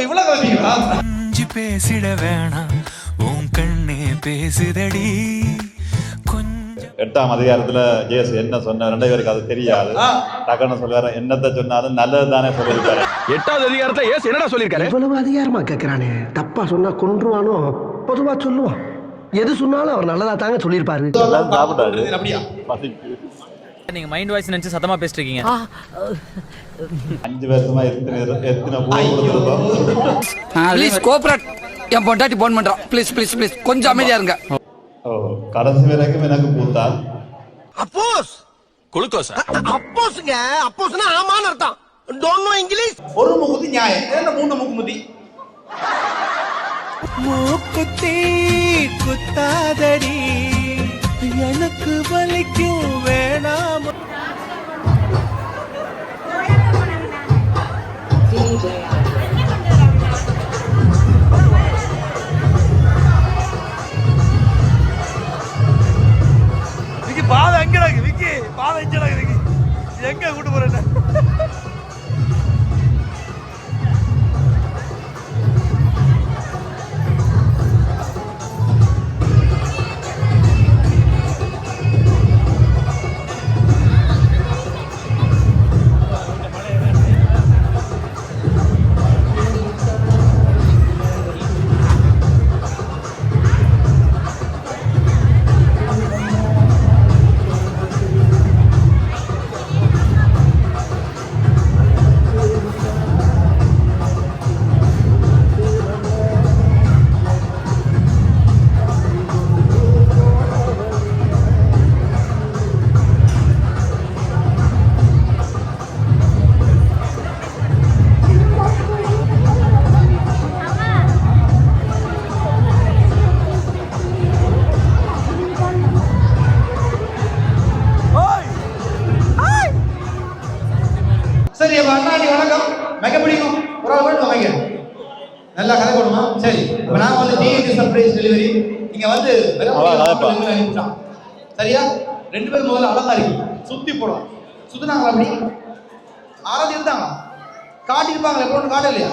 இவ்வளவு கவனிங்களா? பேசிட வேணாம் உன் கண்ணே பேசுதடி. 8ஆம் அதிகாரத்துல ஜேசு என்ன சொன்ன 2 பேருக்கு அது தெரியாது. டக்குன்னு சொல்லுவாரு, என்னத்தை சொன்னாலும் நல்லது தானே சொல்லியிருக்காரு. 8வது அதிகாரத்துல ஏசு என்னடா சொல்லியிருக்காரு? இவ்வளவு அதிகாரமா கேட்கிறானே, தப்பா சொன்னா கொன்றுவானோ. பொதுவா சொல்லுவான், எது சொன்னாலும் அவர் நல்லதா தாங்க சொல்லியிருப்பாரு. சாப்பிட்டாரு. அப்படியா? நீங்க மைண்ட் வாய்ஸ் நினைச்சு சத்தமா பேசிட்டு இருக்கீங்க. 5 வருஷமா எத்தனை பூ கொடுத்துருக்கோம். Please cooperate. என் பொண்டாட்டி போன் பண்றான். ப்ளீஸ் ப்ளீஸ் ப்ளீஸ் கொஞ்சம் அமைதியா இருங்க. கடைசி வரைக்கும் எனக்கு பூத்தான். அப்போஸ் குளுக்கோஸ். அப்போஸ்ங்க, அப்போஸ்னா ஆமான்னு அர்த்தம். Don't know English. ஒரு முகுதி நியாயம். என்ன 3 முகுமுதி? மூக்குத்தி குத்தாதடி எனக்கு வலிக்கும் வேணாம். விக்கி பாதை எங்கடா இருக்கு? விக்கி பாதை எங்கடா இருக்கு? எங்க கூட்டு போறேன்? சரி, அப்ப அண்ணாடி வணக்கம். மெக பிடிக்கும் ஒரு ஆள் வேணும் வைங்க. நல்லா கதை போடுமா? சரி, இப்ப நான் வந்து டிஎன்டி சர்ப்ரைஸ் டெலிவரி இங்க வந்து அனுப்பிட்டான். சரியா? 2 பேரும் முதல்ல அழகா இருக்கு. சுத்தி போடுவோம். சுத்தினாங்களா? அப்படி ஆராதி இருந்தாங்களா? காட்டி இருப்பாங்களே, போட்டு காட்ட இல்லையா?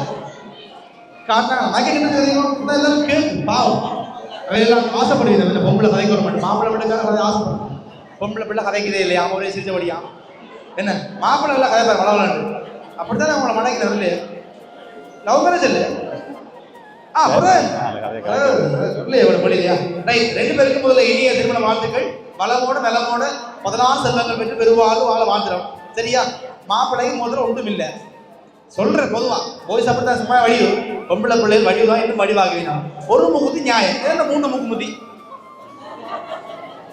காட்டினாங்க. மைக்க கிட்ட தெரியும் எல்லாரும் கேட்கு. பாவம், அவையெல்லாம் ஆசைப்படுவீங்க. இந்த பொம்பளை கதைக்கு வர மாட்டேன். மாப்பிள்ளை பிள்ளைக்காக கதை ஆசைப்படும். பொம்பளை பிள்ளை கதைக்குதே இல்லையா? ஒரே சிரிச்சபடியா என்ன மாப்பிள்ளை எல்லாம் கதை பாரு வளவலாண்டு. அப்படித்தானே அவங்கள மனைக்கிறது இல்லையா? லவ் மேரேஜ் இல்லையா? இல்லையா? இவ்வளவு இல்லையா? ரைட். 2 பேருக்கு முதல்ல இனிய திருமண வாழ்த்துக்கள். வளமோட நலமோட 14 செல்வங்கள் பெற்று பெருவாழ்வு வாழ வாழ்த்துறோம். சரியா? மாப்பிள்ளையும் முதல்ல ஒன்றும் இல்லை சொல்ற. பொதுவா போய் அப்படித்தான் சும்மா வடிவு. பொம்பளை பிள்ளை வடிவுதான் இன்னும் வடிவாகுவீங்க. ஒரு முகுதி நியாயம். என்ன 3 முகுமுதி?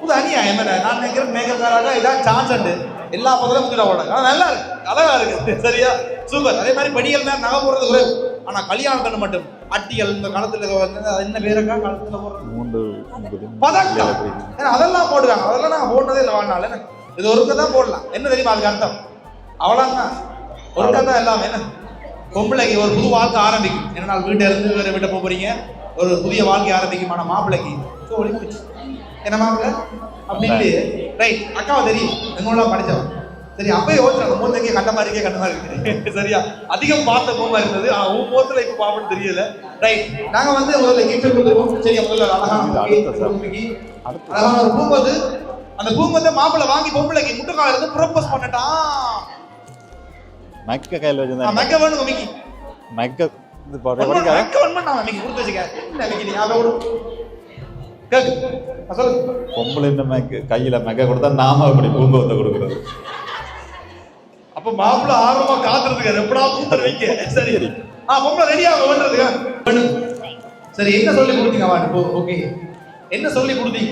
புது அநியாயம். நான் நினைக்கிறேன் மேகக்காராக இதான் சான்ஸ் உண்டு. எல்லா பக்கத்திலும் முக்கிட ஓடாங்க. நல்லா இருக்கு, அழகா இருக்கு. சரியா? சூப்பர். அதே மாதிரி படிகள் நேரம் நகை போடுறது குறைவு. ஆனா கல்யாணம் கண்ணு மட்டும் அட்டிகள் இந்த காலத்துல என்ன பேருக்கா காலத்துல போடுறது பதக்கம். ஏன்னா அதெல்லாம் போடுவாங்க. அதெல்லாம் நாங்க போடுறதே இல்லை வாழ்நாள். என்ன இது ஒருக்க தான் போடலாம். என்ன தெரியுமா அதுக்கு அர்த்தம்? அவ்வளவுதான், ஒருக்கா தான் எல்லாம். என்ன பொம்பளைக்கு ஒரு புது வாழ்க்கை ஆரம்பிக்கும். என்ன வீட்டை இருந்து வேற வீட்டை போறீங்க, ஒரு புதிய வாழ்க்கை ஆரம்பிக்கும். ஆனா மாப்பிள்ளைக்கு என்ன மாப்பிள்ளை அப்படின்ட்டு ரைட். அக்காவை தெரியும், எங்கெல்லாம் படிச்சவன். சரி, அப்பயே யோசிச்சாங்க மூத்தக்கே கண்ட மாதிரிக்கே கண்ட மாதிரி இருக்கு. சரியா? அதிகம் பார்த்த போமா இருந்தது. உன் போத்துல இப்ப பாப்பன்னு தெரியல. ரைட். நாங்க வந்து முதல்ல கிஃப்ட் கொடுத்துருவோம். சரி, முதல்ல அழகான ஒரு பூங்கொத்து. அந்த பூங்கொத்தை மாப்பிள்ளை வாங்கி பொம்பளைக்கு முட்டுக்கால இருந்து ப்ரோபோஸ் பண்ணட்டான். மெக்க கையில் வச்சிருந்தா மெக்க வேணும் மிக்கி. மெக்க மெக்க வேணும் நான் மிக்கி கொடுத்து வச்சுக்க. என்ன மிக்கி நீ அதை பொம்பளை கையில மெக்க கொடுத்தா நாம அப்படி பூங்கொத்தை கொடுக்கறது. அப்ப மாப்பிள்ள ஆர்வமா காத்துறதுக்கு எப்படா பூத்தர் வைக்க. சரி, பொம்பளை ரெடியா வேண்டதுக்கு. சரி, என்ன சொல்லி கொடுத்தீங்க? ஓகே, என்ன சொல்லி கொடுத்தீங்க?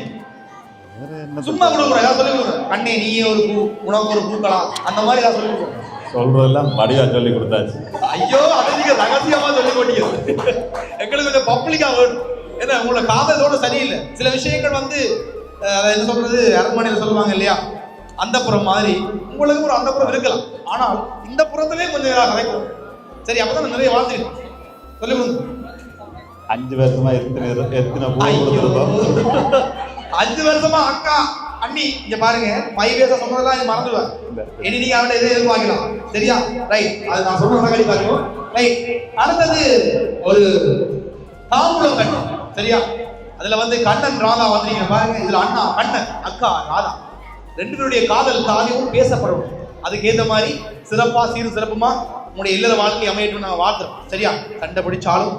சும்மா கொடுக்குறேன். ஏதாவது சொல்லி கொடுக்குறேன். கண்ணே நீயே ஒரு பூ, உனக்கு ஒரு பூக்களா, அந்த மாதிரி ஏதாவது சொல்லி கொடுக்குறேன். சொல்றதெல்லாம் வடிவா சொல்லி கொடுத்தாச்சு. ஐயோ, அதை நீங்க ரகசியமா சொல்லி போட்டீங்க. எங்களுக்கு கொஞ்சம் பப்ளிக்கா வேணும். ஏன்னா உங்களை காதலோட சரியில்லை. சில விஷயங்கள் வந்து என்ன சொல்றது, அரண்மனையில சொல்லுவாங்க இல்லையா, அந்த புறம் மாதிரி உங்களுக்கு ஒரு அந்த புறம் இருக்கலாம். ஆனால் இந்த புறத்திலே கொஞ்சம் கதைக்கும். சரி, அப்பதான் நிறைய வாழ்த்துக்கலாம். சொல்லி கொடுங்க. 5 வருஷமா எத்தனை பூ கொடுத்துருக்கோம். 5 வருஷமா அக்கா அண்ணி இங்க பாருங்க 5 இயர்ஸ் சொன்னதெல்லாம் இது மறந்துடுவேன். இனி நீங்க அவனை எதை எதிர்பார்க்கலாம். சரியா? ரைட். அது நான் சொல்ற கடி பாருங்க. ரைட். அடுத்தது ஒரு தாம்பூலம் கட்டு. சரியா? அதுல வந்து கண்ணன் ராதா வந்தீங்க பாருங்க. இதுல அண்ணா கண்ணன், அக்கா ராதா, ரெண்டு பேருடைய காதல் காவியம் பேசப்படும். அதுக்கு ஏற்ற மாதிரி சிறப்பா சீர் சிறப்புமா உங்களுடைய இல்லற வாழ்க்கை அமையட்டும் நாங்க வாழ்த்துறோம். சரியா? சண்டை பிடிச்சாலும்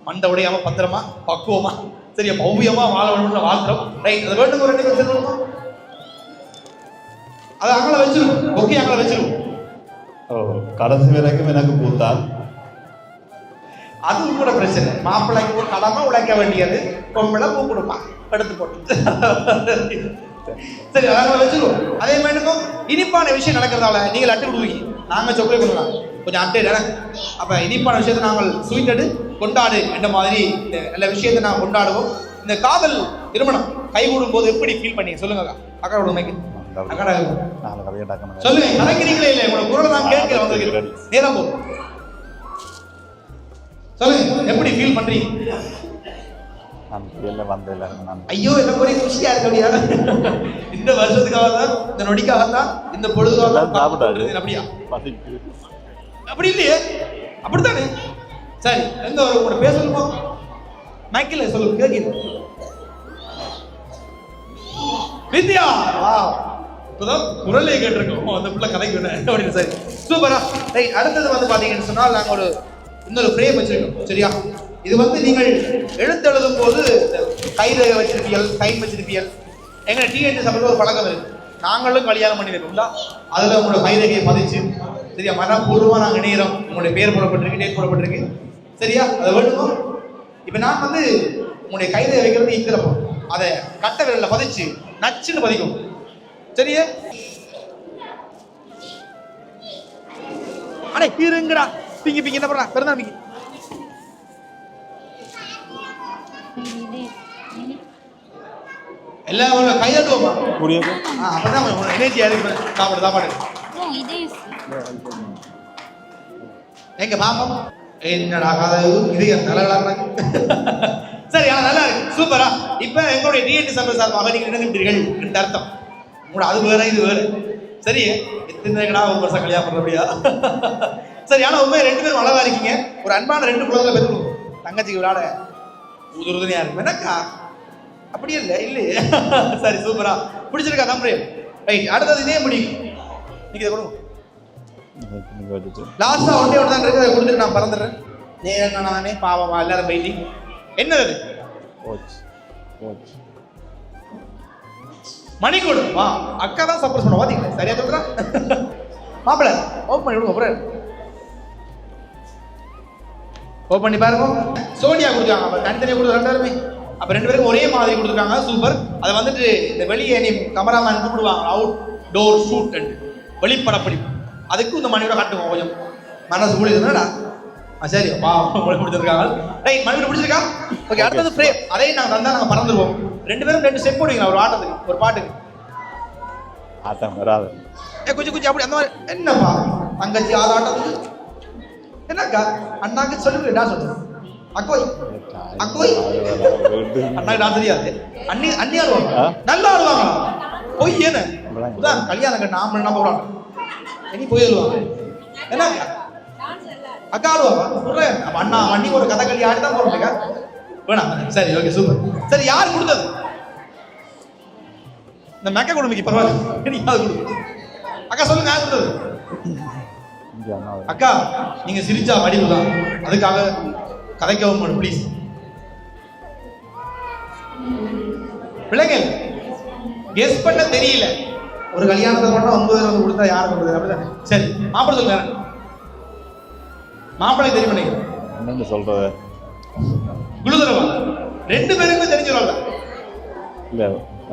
மண்டை உடையாம பத்திரமா பக்குவமா சரியா பௌவியமா வாழ வேணும்னு வாழ்த்துறோம். ரைட். அது வேண்டும் ரெண்டு பேர் சொல்லணுமா? அதை அங்கே வச்சிருவோம். ஓகே, அங்கே வச்சிருவோம். கடைசி வரைக்கும் எனக்கு பூத்தான். அது கூட பிரச்சனை. மாப்பிள்ளைக்கு ஒரு கடமை உழைக்க வேண்டியது, பொம்பளை பூ கொடுப்பான் எடுத்து போட்டு. சரி, அங்கே வச்சிருவோம். அதே மாதிரி இனிப்பான விஷயம் நடக்கிறதால நீங்கள் அட்டை விடுவீங்க, நாங்கள் சொக்கலை கொடுக்கலாம் கொஞ்சம் அட்டை நடக்கு. அப்போ இனிப்பான விஷயத்தை நாங்கள் ஸ்வீட் கொண்டாடு என்ற மாதிரி இந்த நல்ல விஷயத்தை நாங்கள் கொண்டாடுவோம். இந்த காதல் திருமணம் கைகூடும் போது எப்படி ஃபீல் பண்ணி சொல்லுங்க அக்கா உண்மைக்கு சொல்லுங்க. கலைக்கிறீங்களே இல்லை, உங்களோட குரலை தான் கேட்கிற வந்து நேரம் போகும். சொல்லுங்க, எப்படி ஃபீல் பண்றீங்க? ஐயோ, என்ன பெரிய குஷியா இருக்க முடியாது. இந்த வருஷத்துக்காக தான், இந்த நொடிக்காக தான், இந்த பொழுதுக்காக தான். அப்படியா? அப்படி இல்லையே, அப்படித்தானே? சரி, எந்த ஒரு உங்களோட பேர் சொல்லுமா? மைக்கில் சொல்லுங்க, கேட்கிறேன். வித்யா, வா, இப்பதான் குரலே கேட்டிருக்கோம், அந்த பிள்ளை கதைக்கு அப்படின்னு. சரி, சூப்பரா. ரைட். அடுத்தது வந்து பாத்தீங்கன்னு சொன்னால் நாங்கள் ஒரு இன்னொரு ஃப்ரேம் வச்சிருக்கோம். சரியா? இது வந்து நீங்கள் எழுத்தெழுதும் போது கையில் வச்சிருப்பியல், கைன் வச்சிருப்பியல். எங்க டிஎன்டி சபையில் ஒரு பழக்கம் இருக்கு, நாங்களும் கல்யாணம் பண்ணி வைப்போம்ல, அதில் உங்களோட கைரேகையை பதிச்சு சரியா மனப்பூர்வமாக நாங்கள் இணையிறோம். உங்களுடைய பேர் போடப்பட்டிருக்கு, டேட் போடப்பட்டிருக்கு. சரியா? அதை வேணுமோ? இப்போ நான் வந்து உங்களுடைய கைரேகை வைக்கிறது இங்கிலப்போ, அதை கட்ட விரலில் பதிச்சு நச்சுன்னு பதிக்கும். சரியா? அடே இருங்கடா, பிங்கி பிங்கி என்ன பண்றா? பெருந்தா பிங்கி எல்லாம் கையாட்டுவோமா? அப்பதான் எனர்ஜியா இருக்கு. சாப்பாடு சாப்பாடு எங்க பாப்போம். என்னடா கதை இது நல்லா. சரி, ஆனா நல்லா இருக்கு, சூப்பரா. இப்ப எங்களுடைய டிஎன்டி சபை சார்பாக நீங்க நினைக்கின்றீர்கள் என்று அர்த்தம். உங்களோட அது வேற இது வேற. சரி, எத்தனை ஒரு வருஷம் கல்யாணம் பண்ற அப்படியா? சரி, ஆனா உண்மையை ரெண்டு பேரும் அழகா இருக்கீங்க. ஒரு அன்பான ரெண்டு குழந்தை பெற்றுக்கணும். தங்கச்சிக்கு விளையாட உதுறுதுணையா இருக்கும். எனக்கா அப்படியே இல்லை இல்லையே. சரி, சூப்பரா பிடிச்சிருக்கா தம்பி? ரைட். அடுத்தது இதே முடியும். நீங்க இதை கொடுங்க. லாஸ்டா ஒன்றே ஒன்று தான் இருக்கு, அதை கொடுத்துட்டு நான் பறந்துடுறேன். நேரம் நானே பாவமா எல்லாரும் பெயிண்டிங். என்னது? மணிக்கூடு. வா, அக்கா தான் சப்போர்ட் பண்ண பாத்தீங்களா? சரியா சொல்றா? மாப்பிள்ள ஓப்பன் பண்ணி விடுங்க. அப்புறம் ஓப்பன் பண்ணி பாருங்க. சோனியா கொடுத்தாங்க, அப்ப தனித்தனியா கொடுத்து ரெண்டாருமே. அப்ப ரெண்டு பேரும் ஒரே மாதிரி கொடுத்துருக்காங்க. சூப்பர். அதை வந்துட்டு இந்த வெளியே நீ கமராமேன் கூப்பிடுவாங்க, அவுட் டோர் ஷூட் வெளிப்படப்படி. அதுக்கும் இந்த மணியோட காட்டுவோம் கொஞ்சம் மனசு கூடியதுடா. சரி, பிடிச்சிருக்காங்க. ரைட். மணி பிடிச்சிருக்கா? ஓகே. அடுத்தது ஃப்ரேம். அதையும் நாங்கள் தந்தா நாங்கள் பறந்துருவோம். ரெண்டு பேரும் ரெண்டு ஸ்டெப் போடுவீங்களா ஒரு ஆட்டத்துக்கு, ஒரு பாட்டுக்கு? ஆட்டம் வராது. கொஞ்சம் கொஞ்சம் அப்படி அந்த மாதிரி. என்னப்பா தங்கச்சி ஆறு ஆட்டத்துக்கு என்னக்கா? அண்ணாக்கு சொல்லுங்க, நான் சொல்றேன். அக்கோய் அக்கோய் அண்ணாக்கு நான் தெரியாது. அண்ணி அண்ணி ஆடுவாங்க, நல்லா ஆடுவாங்க. போய் ஏன்னு கல்யாணம் கட்டு நாம என்ன போறாங்க, இனி போய் ஆடுவாங்க. என்ன அக்கா ஆடுவாங்க. அப்ப அண்ணா அண்ணி ஒரு கதை கல்வி ஆடிதான் போறோம்க்கா வேணாம். சரி, ஓகே, சூப்பர். சரி, யார் கொடுத்தது இந்த மெக்க கொடுமைக்கு? பரவாயில்ல, அக்கா சொல்லுங்க, யார் கொடுத்தது? அக்கா, நீங்க சிரிச்சா வடிவு தான், அதுக்காக கதைக்கவும் ப்ளீஸ். பிள்ளைங்கள் கெஸ் பண்ண தெரியல. ஒரு கல்யாணத்தை பண்ணா 9 கொடுத்தா யார் கொடுத்தது? அப்படிதானே? சரி, மாப்பிள்ளை சொல்லுங்க. மாப்பிள்ளை தெரியும் நினைக்கிறேன். என்னன்னு சொல்றது? குழுதரவா? ரெண்டு பேருக்குமே தெரிஞ்சிடல. இல்ல,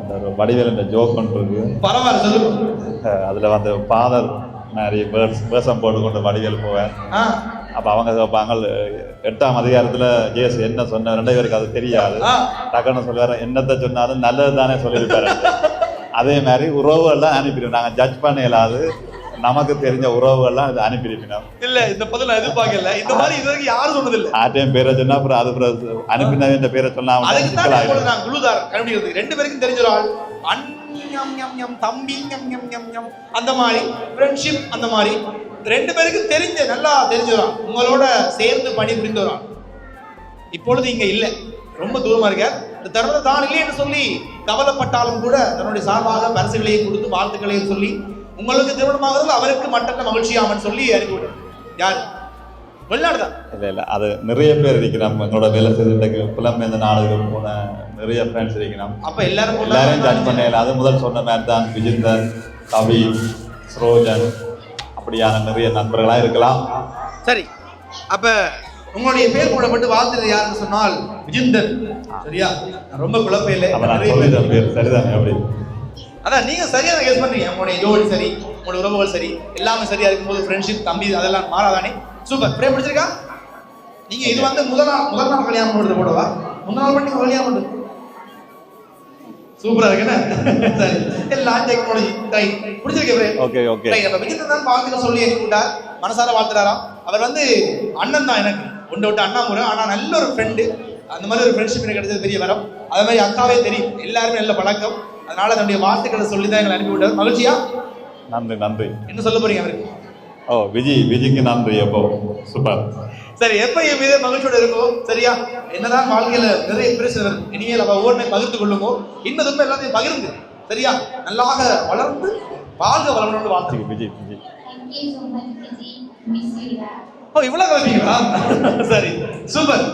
அந்த வடிவேல் இந்த ஜோக் பண்றது பரவாயில்ல, சொல்லுங்க. அதுல வந்து ஃபாதர் நிறைய வேஷம் போட்டுக்கொண்டு வடிவேல் போவேன். அப்ப அவங்க கேட்பாங்க, 8ஆம் அதிகாரத்துல ஜேசு என்ன சொன்ன 2 பேருக்கு அது தெரியாது. டக்குன்னு சொல்லுவாரு, என்னத்தை சொன்னாலும் நல்லது தானே சொல்லியிருப்பாரு. அதே மாதிரி உறவுகள்லாம் அனுப்பிடுவோம். நாங்க ஜட்ஜ் பண்ண இயலாது, நமக்கு தெரிஞ்ச உறவுகள்லாம் இது அனுப்பியிருப்பினோம். இல்ல, இந்த பதில் நான் எதிர்பார்க்கல. இந்த மாதிரி இது வரைக்கும் யாரும் சொன்னது இல்ல. ஆட்டையும் பேரை சொன்னா அப்புறம் அது அனுப்பினவே இந்த பேரை சொன்னா குழுதார் கண்டுபிடிக்கிறது. ரெண்டு பேருக்கும் தெரிஞ்ச ஒரு ஆள் ஞம் ஞம் ஞம், தம்பி ஞம் ஞம் ஞம் ஞம், அந்த மாதிரி ஃப்ரெண்ட்ஷிப், அந்த மாதிரி 2 பேருக்கு நல்லா தெரிஞ்சவரான், உங்களோட சேர்ந்து பணிபுரிந்தவரான். இப்பொழுது இங்க இல்ல, ரொம்ப தூரமா இருக்க. இந்த தருணத்தை தான் இல்லை என்று சொல்லி கவலைப்பட்டாலும் கூட தன்னுடைய சார்பாக பரிசுகளையும் கொடுத்து வாழ்த்துக்களையும் சொல்லி உங்களுக்கு திருமணமாகிறது அவருக்கு மற்ற மகிழ்ச்சியாமன்னு சொல்லி அறிவிவிடும். யார்? வெளிநாடுதான். இல்ல அது நிறைய பேர் இருக்கிறோம். எங்களோட வேலை செய்து புலம்பெயர்ந்த நாடுகள் போன நிறைய ஃப்ரெண்ட்ஸ் இருக்கிறோம். அப்ப எல்லாரும் ஜட்ஜ் பண்ணல. அது முதல் சொன்ன மாதிரி தான் விஜிந்தன், கவி, ஸ்ரோஜன் அப்படியான நிறைய நண்பர்களா இருக்கலாம். சரி, அப்ப உங்களுடைய பேர் போடப்பட்டு வாழ்த்துறது யாருன்னு சொன்னால் விஜிந்தன். சரியா? ரொம்ப குழப்பையில பேர் சரிதானே? அப்படி அதான் நீங்க சரியா கெஸ் பண்றீங்க. உங்களுடைய ஜோடி சரி, உங்களுடைய உறவுகள் சரி, எல்லாமே சரியா இருக்கும்போது ஃப்ரெண்ட்ஷிப், தம்பி அதெல்லாம் மாறாதானே? சூப்பர். பிரேம் பிடிச்சிருக்கா? நீங்க இது வந்து முதல் நாள் கல்யாணம் பண்ணுறது போடவா? முதல் நாள் பண்ணி கல்யாணம் பண்ணுறது சூப்பரா இருக்குன்னு. சரி, எல்லாம் டெக்னாலஜி ரைட். பிடிச்சிருக்கே பிரேம்? Okay okay. ரைட். அப்ப விஜிந்தன் தான் வாழ்த்துக்க சொல்லி கூட்டார், மனசார வாழ்த்துறாராம். அவர் வந்து அண்ணன் தான் எனக்கு, ஒன்று விட்டு அண்ணா முறை. ஆனா நல்ல ஒரு ஃப்ரெண்டு, அந்த மாதிரி ஒரு ஃப்ரெண்ட்ஷிப் எனக்கு கிடைச்சது பெரிய வரம். அதே மாதிரி அக்காவே தெரியும், எல்லாருமே நல்ல பழக்கம். அதனால தன்னுடைய வார்த்தைகளை சொல்லி தான் எங்களை அனுப்பி விட்டார். மகிழ்ச்சியா? நன்றி நன்றி. என்ன சொல்ல போறீங்க அவருக்கு? விஜய்க்கு நன்றி. எப்போ சூப்பர். சரி, எப்ப இதே மகிழ்ச்சியோட இருக்கும். சரியா? என்னதான் வாழ்க்கையில நிறைய பிரச்சனை இனிமேல் அவ ஒவ்வொன்றை பகிர்ந்து கொள்ளுமோ, இன்னதுமே எல்லாத்தையும் பகிர்ந்து சரியா நல்லாக வளர்ந்து வாழ்க வளரணும்னு வாழ்த்துக்கு. விஜய் இவ்வளவு சரி, சூப்பர்.